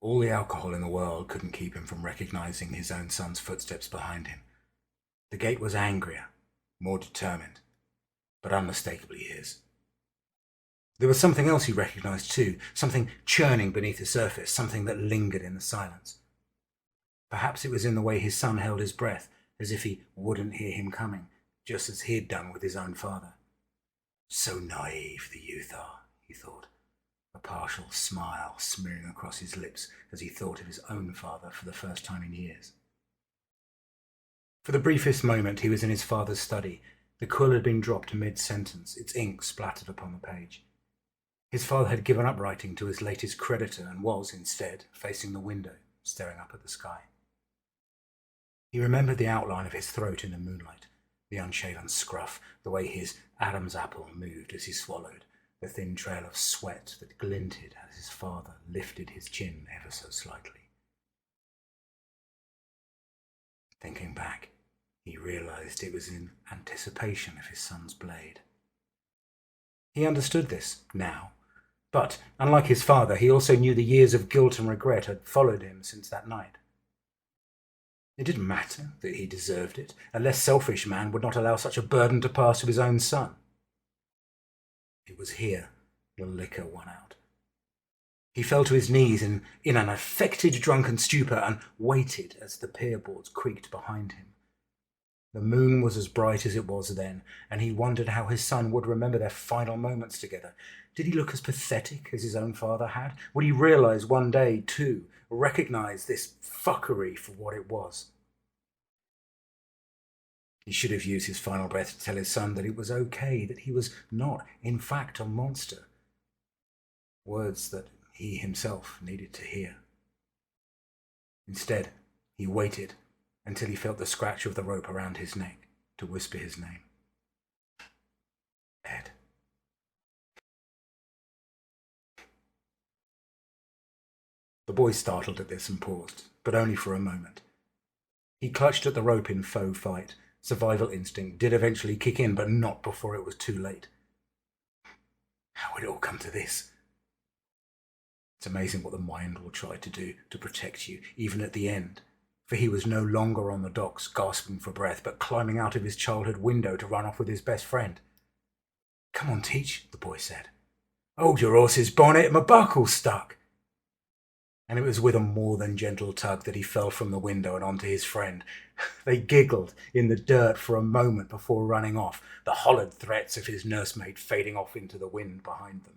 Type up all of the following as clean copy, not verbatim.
All the alcohol in the world couldn't keep him from recognizing his own son's footsteps behind him. The gate was angrier, more determined, but unmistakably his. There was something else he recognized too, something churning beneath the surface, something that lingered in the silence. Perhaps it was in the way his son held his breath, as if he wouldn't hear him coming, just as he'd done with his own father. So naive the youth are, he thought, a partial smile smearing across his lips as he thought of his own father for the first time in years. For the briefest moment he was in his father's study. The quill had been dropped mid-sentence, its ink splattered upon the page. His father had given up writing to his latest creditor and was, instead, facing the window, staring up at the sky. He remembered the outline of his throat in the moonlight, the unshaven scruff, the way his Adam's apple moved as he swallowed, the thin trail of sweat that glinted as his father lifted his chin ever so slightly. Thinking back, he realized it was in anticipation of his son's blade. He understood this now, but, unlike his father, he also knew the years of guilt and regret had followed him since that night. It didn't matter that he deserved it. A less selfish man would not allow such a burden to pass to his own son. It was here the liquor won out. He fell to his knees in an affected drunken stupor and waited as the pier boards creaked behind him. The moon was as bright as it was then, and he wondered how his son would remember their final moments together. Did he look as pathetic as his own father had? Would he realize one day, too, recognize this fuckery for what it was? He should have used his final breath to tell his son that it was okay, that he was not, in fact, a monster. Words that he himself needed to hear. Instead, he waited until he felt the scratch of the rope around his neck to whisper his name. Ed. The boy startled at this and paused, but only for a moment. He clutched at the rope in faux fight. Survival instinct did eventually kick in, but not before it was too late. How would it all come to this? It's amazing what the mind will try to do to protect you, even at the end. For he was no longer on the docks, gasping for breath, but climbing out of his childhood window to run off with his best friend. Come on, Teach, the boy said. Hold your horse's bonnet, my buckle's stuck. And it was with a more than gentle tug that he fell from the window and onto his friend. They giggled in the dirt for a moment before running off, the hollered threats of his nursemaid fading off into the wind behind them.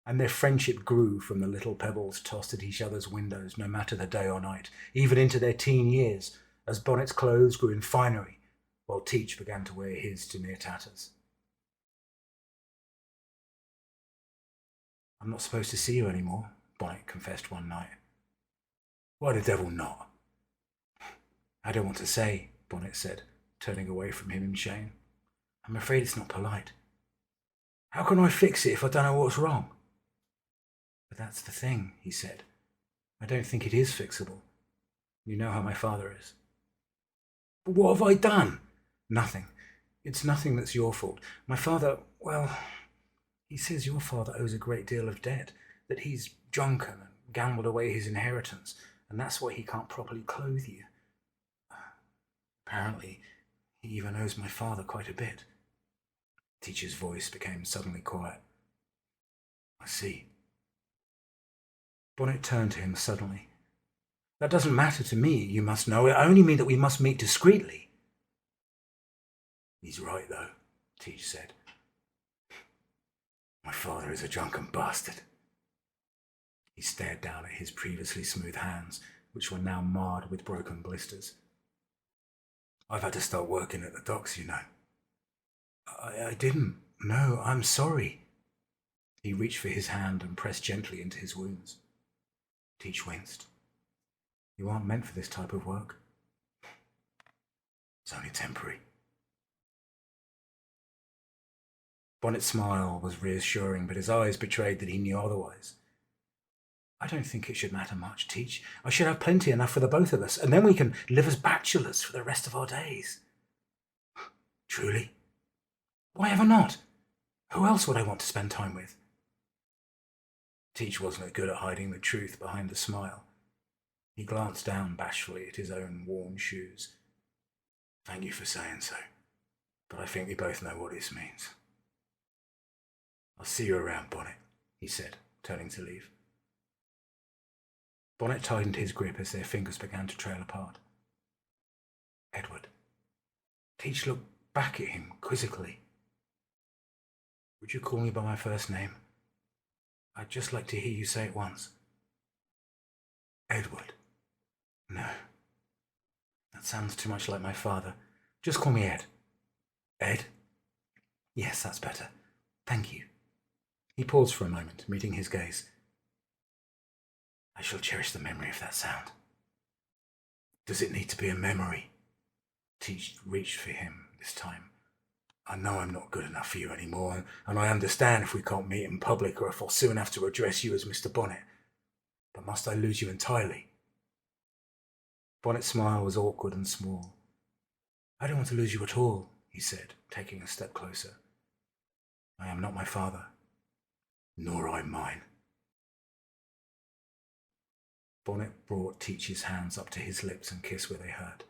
And their friendship grew from the little pebbles tossed at each other's windows, no matter the day or night, even into their teen years, as Bonnet's clothes grew in finery, while Teach began to wear his to near tatters. I'm not supposed to see you anymore, Bonnet confessed one night. Why the devil not? I don't want to say, Bonnet said, turning away from him in shame. I'm afraid it's not polite. How can I fix it if I don't know what's wrong? But that's the thing, he said. I don't think it is fixable. You know how my father is. But what have I done? Nothing. It's nothing that's your fault. My father, well, he says your father owes a great deal of debt, that he's drunken and gambled away his inheritance, and that's why he can't properly clothe you. Apparently, he even owes my father quite a bit. Teacher's voice became suddenly quiet. I see. Bonnet turned to him suddenly. That doesn't matter to me, you must know. It only means that we must meet discreetly. He's right, though, Teach said. My father is a drunken bastard. He stared down at his previously smooth hands, which were now marred with broken blisters. I've had to start working at the docks, you know. I didn't. No, I'm sorry. He reached for his hand and pressed gently into his wounds. Teach winced. You aren't meant for this type of work. It's only temporary. Bonnet's smile was reassuring, but his eyes betrayed that he knew otherwise. I don't think it should matter much, Teach. I should have plenty enough for the both of us, and then we can live as bachelors for the rest of our days. Truly? Why ever not? Who else would I want to spend time with? Teach wasn't good at hiding the truth behind a smile. He glanced down bashfully at his own worn shoes. Thank you for saying so, but I think we both know what this means. I'll see you around, Bonnet, he said, turning to leave. Bonnet tightened his grip as their fingers began to trail apart. Edward. Teach looked back at him quizzically. Would you call me by my first name? I'd just like to hear you say it once. Edward. No. That sounds too much like my father. Just call me Ed. Ed? Yes, that's better. Thank you. He paused for a moment, meeting his gaze. I shall cherish the memory of that sound. Does it need to be a memory? Teach reached for him this time. I know I'm not good enough for you anymore, and I understand if we can't meet in public or if I'll soon have to address you as Mr. Bonnet. But must I lose you entirely? Bonnet's smile was awkward and small. I don't want to lose you at all, he said, taking a step closer. I am not my father. Nor I mine. Bonnet brought Teach's hands up to his lips and kissed where they hurt.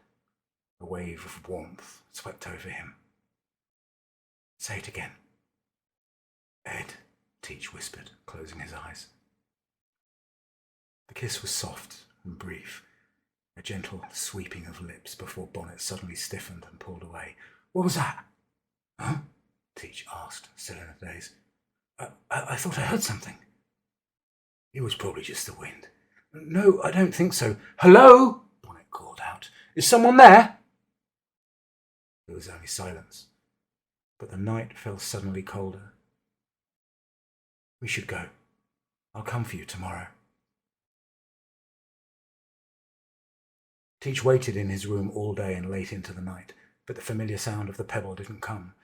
A wave of warmth swept over him. Say it again. Ed, Teach whispered, closing his eyes. The kiss was soft and brief, a gentle sweeping of lips before Bonnet suddenly stiffened and pulled away. What was that? Huh? Teach asked, still in a daze. I thought I heard something. It was probably just the wind. No, I don't think so. Hello? Bonnet called out. Is someone there? There was only silence, but the night fell suddenly colder. We should go. I'll come for you tomorrow. Teach waited in his room all day and late into the night, but the familiar sound of the pebble didn't come.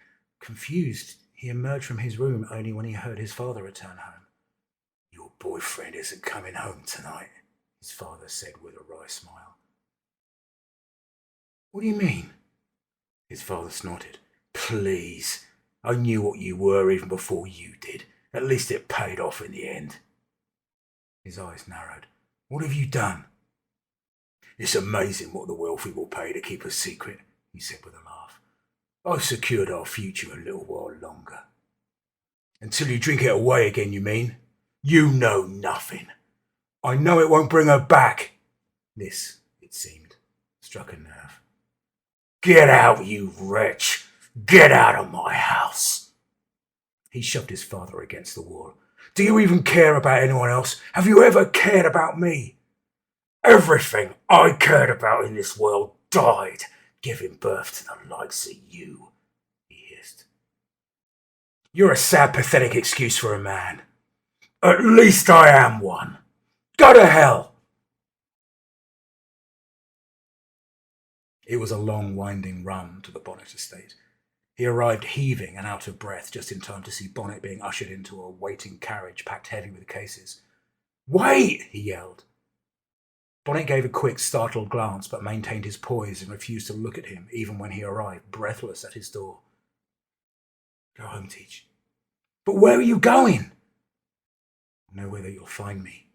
Confused, he emerged from his room only when he heard his father return home. Your boyfriend isn't coming home tonight, his father said with a wry smile. What do you mean? His father snorted. Please, I knew what you were even before you did. At least it paid off in the end. His eyes narrowed. What have you done? It's amazing what the wealthy will pay to keep a secret, he said with a laugh. I've secured our future a little while longer. Until you drink it away again, you mean? You know nothing. I know it won't bring her back. This, it seemed, struck a nerve. Get out, you wretch! Get out of my house! He shoved his father against the wall. Do you even care about anyone else? Have you ever cared about me? Everything I cared about in this world died, giving birth to the likes of you, he hissed. You're a sad, pathetic excuse for a man. At least I am one. Go to hell! It was a long, winding run to the Bonnet estate. He arrived heaving and out of breath just in time to see Bonnet being ushered into a waiting carriage packed heavy with cases. Wait! He yelled. Bonnet gave a quick, startled glance but maintained his poise and refused to look at him even when he arrived, breathless, at his door. Go home, Teach. But where are you going? Nowhere that you'll find me.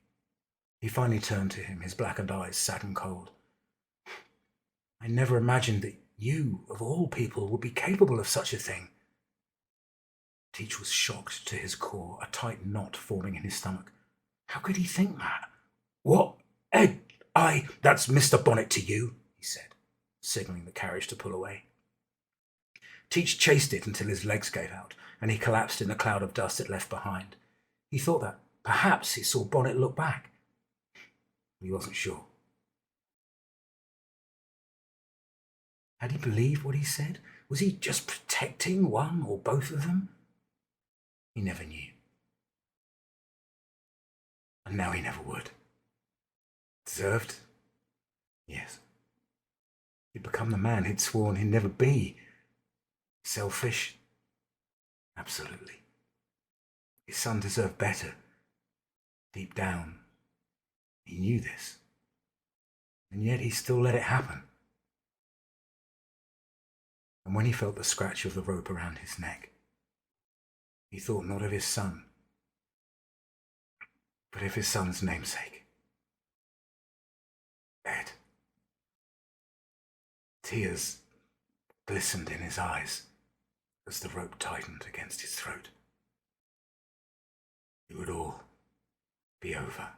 He finally turned to him, his blackened eyes sad and cold. I never imagined that you, of all people, would be capable of such a thing. Teach was shocked to his core, a tight knot forming in his stomach. How could he think that? What? Ed, that's Mr. Bonnet to you, he said, signalling the carriage to pull away. Teach chased it until his legs gave out, and he collapsed in the cloud of dust it left behind. He thought that perhaps he saw Bonnet look back. He wasn't sure. Had he believed what he said? Was he just protecting one or both of them? He never knew. And now he never would. Deserved? Yes. He'd become the man he'd sworn he'd never be. Selfish? Absolutely. His son deserved better. Deep down, he knew this. And yet he still let it happen. And when he felt the scratch of the rope around his neck, he thought not of his son, But if his son's namesake, Ed. Tears glistened in his eyes as the rope tightened against his throat. It would all be over.